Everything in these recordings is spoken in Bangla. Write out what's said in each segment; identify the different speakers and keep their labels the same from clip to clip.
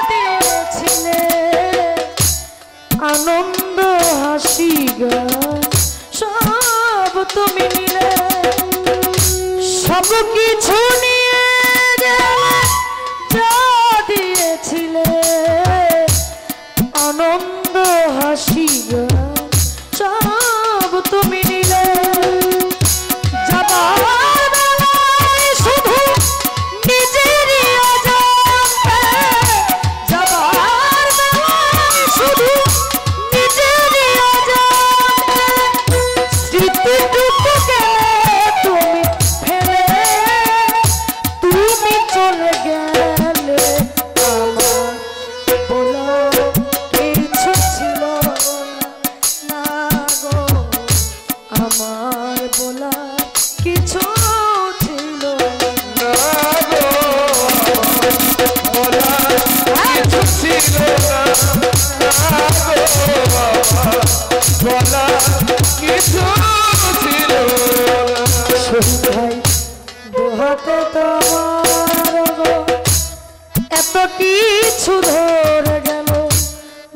Speaker 1: দিয়েছিলে আনন্দ হাসি গান সব তুমি নিলে সব কিছু নিয়ে যা দিয়েছিলে আনন্দ হাসি গান সব তুমি নিলে এত কিছু ধরে গেল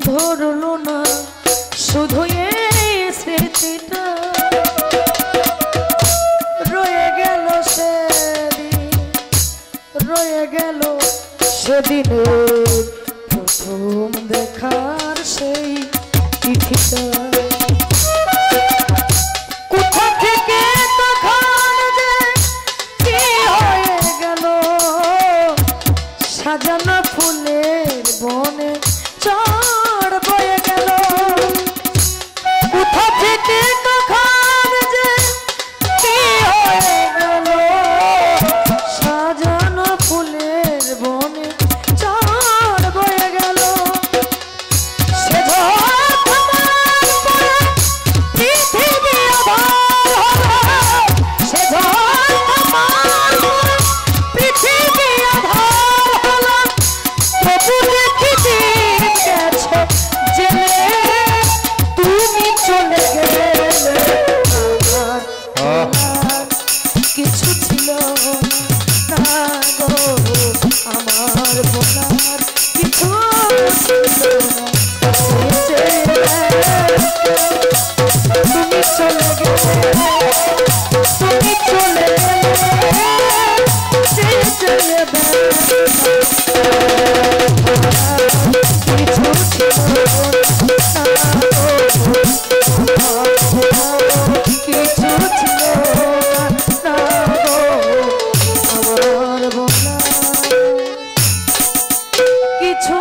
Speaker 1: ধরলো না শুধু এই স্মৃতিটা রয়ে গেল সেদিন রয়ে গেল সেদিনের প্রথম দেখার সেই চিঠিটা কোথা থেকে তখন যে কি হয়ে গেল সাজানো ফুলের বনে চড় বয়ে গেল কোথা থেকে তখন যে কি হয়ে গেল সাজানো ফুলের বনে চড় বয়ে গেল সে পৃথিবী আধার হলো সে পৃথিবী আধার হলো তবু দেখি দিন গেছে জেলে তুমি চলে গেলে আমার কিছু ছিল না গো আমার বলার কিছু ছিল না তুমি চলে গেলে তুমি চলে গেলে চলে কিছু ছিল কিছু ছিল না গো আমার বলা কিছু